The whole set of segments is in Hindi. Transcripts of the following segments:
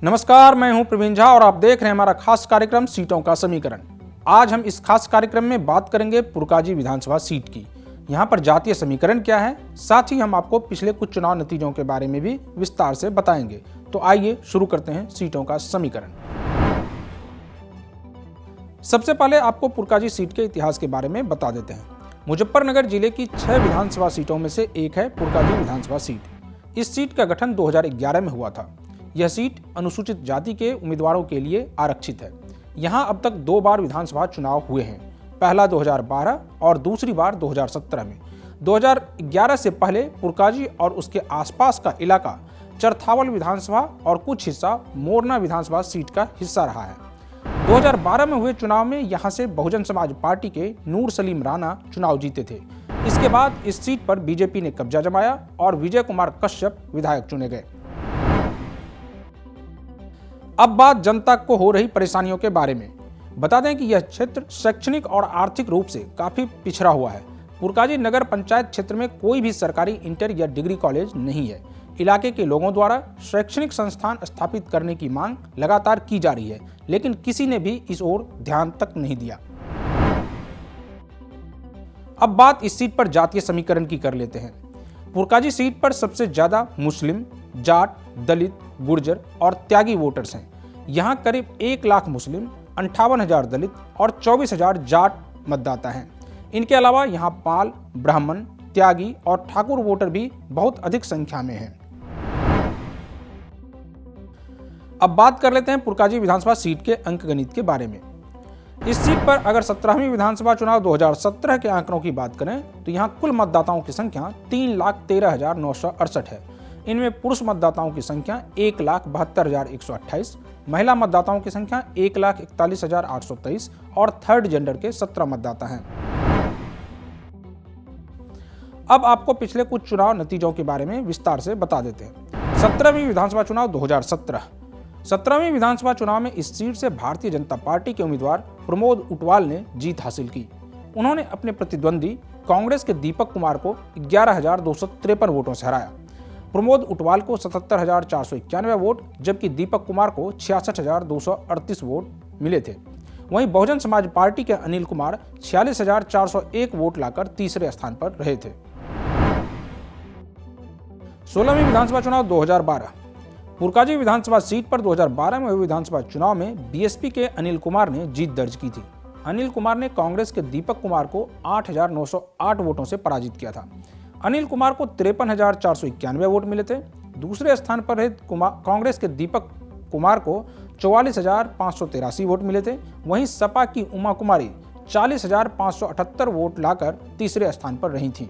नमस्कार, मैं हूं प्रवीण झा और आप देख रहे हैं हमारा खास कार्यक्रम सीटों का समीकरण। आज हम इस खास कार्यक्रम में बात करेंगे पुरकाजी विधानसभा सीट की। यहां पर जातीय समीकरण क्या है, साथ ही हम आपको पिछले कुछ चुनाव नतीजों के बारे में भी विस्तार से बताएंगे। तो आइए शुरू करते हैं सीटों का समीकरण। सबसे पहले आपको पुरकाजी सीट के इतिहास के बारे में बता देते हैं। मुजफ्फरनगर जिले की 6 विधानसभा सीटों में से एक है पुरकाजी विधानसभा सीट। इस सीट का गठन 2011 में हुआ था। यह सीट अनुसूचित जाति के उम्मीदवारों के लिए आरक्षित है। यहाँ अब तक 2 बार विधानसभा चुनाव हुए हैं, पहला 2012 और दूसरी बार 2017 में। 2011 से पहले पुरकाजी और उसके आसपास का इलाका चरथावल विधानसभा और कुछ हिस्सा मोरना विधानसभा सीट का हिस्सा रहा है। 2012 में हुए चुनाव में यहां से बहुजन समाज पार्टी के नूर सलीम राणा चुनाव जीते थे। इसके बाद इस सीट पर बीजेपी ने कब्जा जमाया और विजय कुमार कश्यप विधायक चुने गए। अब बात जनता को हो रही परेशानियों के बारे में। बता दें कि यह क्षेत्र शैक्षणिक और आर्थिक रूप से काफी पिछड़ा हुआ है। पुरकाजी नगर पंचायत क्षेत्र में कोई भी सरकारी इंटर या डिग्री कॉलेज नहीं है। इलाके के लोगों द्वारा शैक्षणिक संस्थान स्थापित करने की मांग लगातार की जा रही है, लेकिन किसी ने भी इस ओर ध्यान तक नहीं दिया। अब बात इस सीट पर जातीय समीकरण की कर लेते हैं। पुरकाजी सीट पर सबसे ज्यादा मुस्लिम, जाट, दलित, गुर्जर और त्यागी वोटर्स हैं। यहाँ करीब 1 लाख मुस्लिम, 58,000 दलित और 24,000 जाट मतदाता हैं। इनके अलावा यहाँ पाल, ब्राह्मण, त्यागी और ठाकुर वोटर भी बहुत अधिक संख्या में हैं। अब बात कर लेते हैं पुरकाजी विधानसभा सीट के अंकगणित के बारे में। इस सीट पर अगर 17वीं विधानसभा चुनाव 2017 के आंकड़ों की बात करें तो यहाँ कुल मतदाताओं की संख्या 3,13,968 है। इनमें पुरुष मतदाताओं की संख्या 1,72,128, महिला मतदाताओं की संख्या 1,41,823 और थर्ड जेंडर के 17 मतदाता हैं। अब आपको पिछले कुछ चुनाव नतीजों के बारे में विस्तार से बता देते हैं। 17वीं विधानसभा चुनाव 2017। 17वीं विधानसभा चुनाव में इस सीट से भारतीय जनता पार्टी के उम्मीदवार प्रमोद उटवाल ने जीत हासिल की। उन्होंने अपने प्रतिद्वंदी कांग्रेस के दीपक कुमार को 11,253 वोटों से हराया। प्रमोद उटवाल को 77,491 वोट जबकि दीपक कुमार को 66,238 वोट मिले थे। वहीं बहुजन समाज पार्टी के अनिल कुमार 46,401 वोट लाकर तीसरे स्थान पर रहे थे। 16वीं विधानसभा चुनाव 2012। पुरकाजी विधानसभा सीट पर 2012 में हुए विधानसभा चुनाव में बीएसपी के अनिल कुमार ने जीत दर्ज की थी। अनिल कुमार ने कांग्रेस के दीपक कुमार को 8,908 वोटों से पराजित किया था। अनिल कुमार को 53,491 वोट मिले थे। दूसरे स्थान पर रहे कांग्रेस के दीपक कुमार को 44,583 वोट मिले थे। वहीं सपा की उमा कुमारी 40,578 वोट लाकर तीसरे स्थान पर रही थी।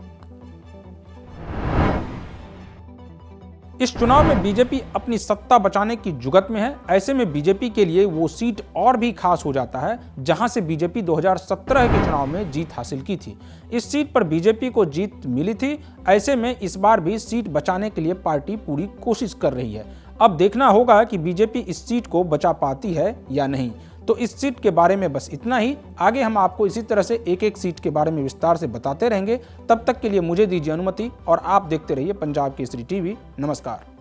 इस चुनाव में बीजेपी अपनी सत्ता बचाने की जुगत में है। ऐसे में बीजेपी के लिए वो सीट और भी खास हो जाता है जहां से बीजेपी 2017 के चुनाव में जीत हासिल की थी। इस सीट पर बीजेपी को जीत मिली थी। ऐसे में इस बार भी सीट बचाने के लिए पार्टी पूरी कोशिश कर रही है। अब देखना होगा कि बीजेपी इस सीट को बचा पाती है या नहीं। तो इस सीट के बारे में बस इतना ही। आगे हम आपको इसी तरह से एक एक सीट के बारे में विस्तार से बताते रहेंगे। तब तक के लिए मुझे दीजिए अनुमति और आप देखते रहिए पंजाब केसरी टीवी। नमस्कार।